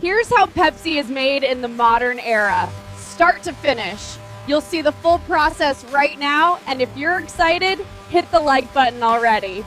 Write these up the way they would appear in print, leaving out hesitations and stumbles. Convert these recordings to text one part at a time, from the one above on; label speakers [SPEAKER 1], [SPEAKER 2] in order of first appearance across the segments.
[SPEAKER 1] Here's how Pepsi is made in the modern era, start to finish. You'll see the full process right now, and if you're excited, hit the like button already.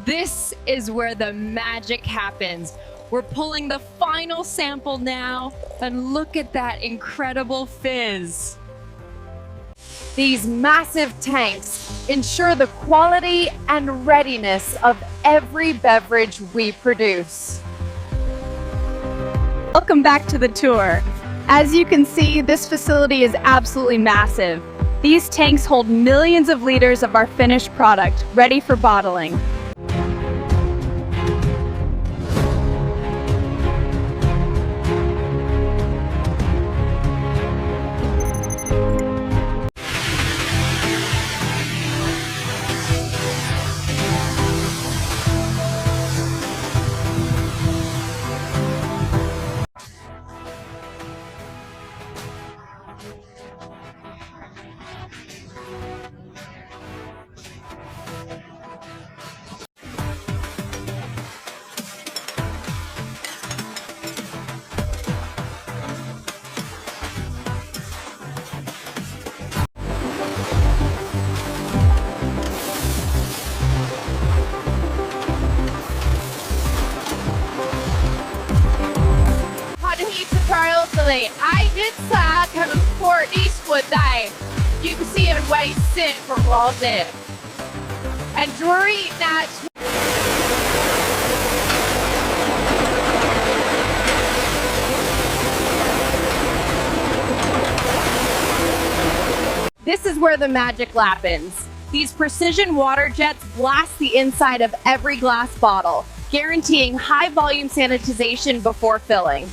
[SPEAKER 2] This is where the magic happens. We're pulling the final sample now, and look at that incredible fizz.
[SPEAKER 1] These massive tanks ensure the quality and readiness of every beverage we produce. Welcome back to the tour. As you can see, this facility is absolutely massive. These tanks hold millions of liters of our finished product, ready for bottling.
[SPEAKER 3] I did sa transport Eastwood day. You can see it way sit for all day. And Drury Nats.
[SPEAKER 1] This is where the magic happens. These precision water jets blast the inside of every glass bottle, guaranteeing high volume sanitization before filling.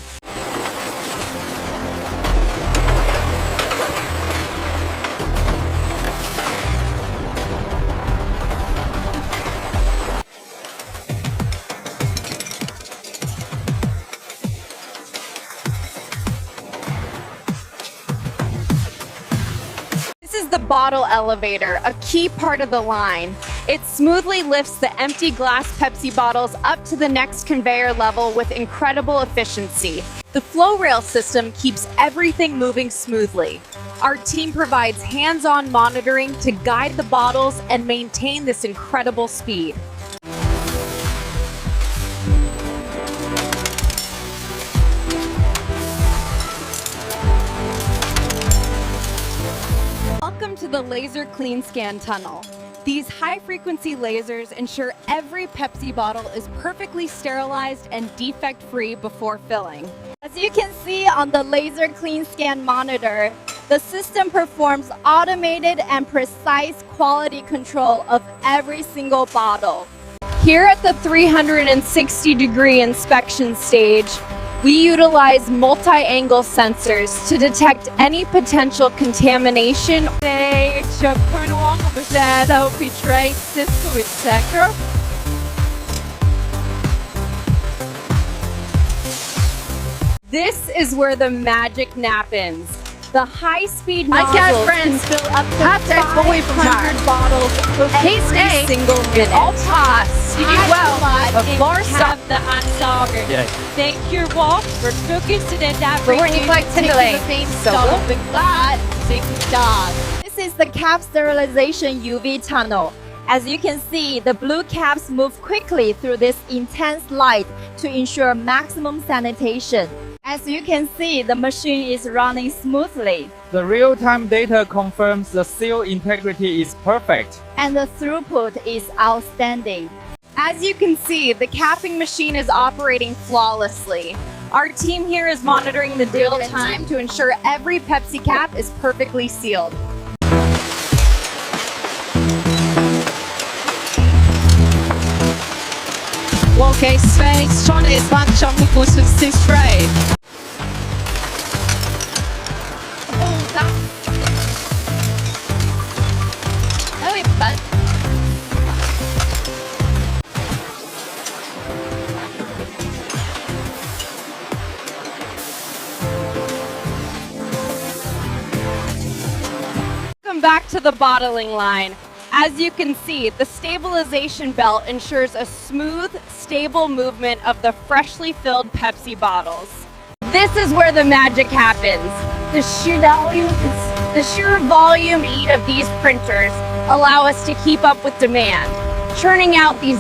[SPEAKER 1] This is the bottle elevator, a key part of the line. It smoothly lifts the empty glass Pepsi bottles up to the next conveyor level with incredible efficiency. The flow rail system keeps everything moving smoothly. Our team provides hands-on monitoring to guide the bottles and maintain this incredible speed. Welcome to the Laser Clean Scan Tunnel. These high-frequency lasers ensure every Pepsi bottle is perfectly sterilized and defect-free before filling.
[SPEAKER 4] As you can see on the Laser Clean Scan monitor, the system performs automated and precise quality control of every single bottle.
[SPEAKER 1] Here at the 360-degree inspection stage, we utilize multi-angle sensors to detect any potential contamination. This is where the magic happens. The high-speed nozzles can fill up to 500 bottles every single minute.
[SPEAKER 3] All pass. You do well.
[SPEAKER 2] Of course, have the answer.
[SPEAKER 5] Yeah.
[SPEAKER 2] Thank you, Wolf, for focusing on that.
[SPEAKER 4] This is the cap sterilization UV tunnel. As you can see, the blue caps move quickly through this intense light to ensure maximum sanitation. As you can see, the machine is running smoothly,
[SPEAKER 5] The real-time data confirms the seal integrity is perfect.
[SPEAKER 4] and the throughput is outstanding.
[SPEAKER 1] As you can see, the capping machine is operating flawlessly. Our team here is monitoring the real time to ensure every Pepsi cap is perfectly sealed.
[SPEAKER 3] Okay, space. John is back. John will to sixth grade. Oh, it's fun.
[SPEAKER 1] Welcome back to the bottling line. As you can see, the stabilization belt ensures a smooth, stable movement of the freshly filled Pepsi bottles. This is where the magic happens. The sheer volume of these printers allow us to keep up with demand, churning out these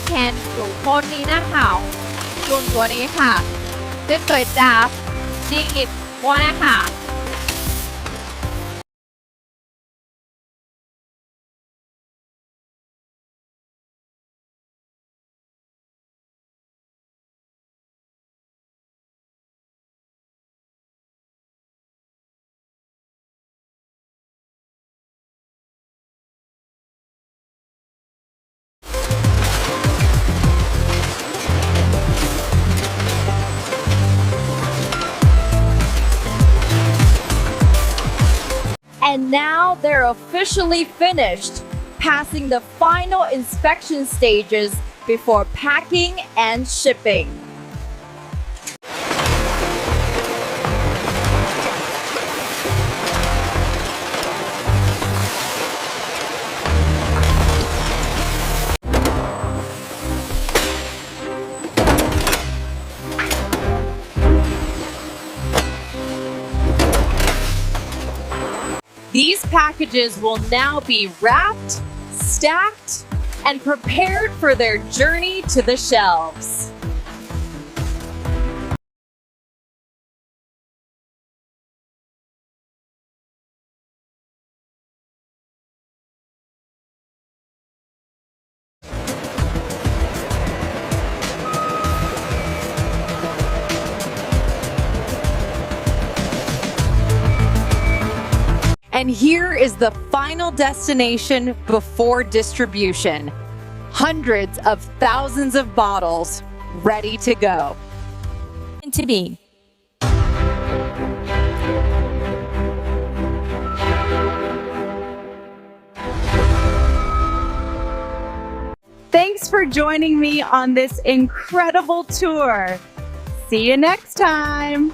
[SPEAKER 3] แคนสูงคนนี้นะคะส่วนตัวนี้ค่ะจะเกิดจากดิอิดว่านะคะ
[SPEAKER 4] And now they're officially finished, passing the final inspection stages before packing and shipping.
[SPEAKER 2] These packages will now be wrapped, stacked, and prepared for their journey to the shelves. And here is the final destination before distribution. Hundreds of thousands of bottles ready to go.
[SPEAKER 4] To be.
[SPEAKER 1] Thanks for joining me on this incredible tour. See you next time.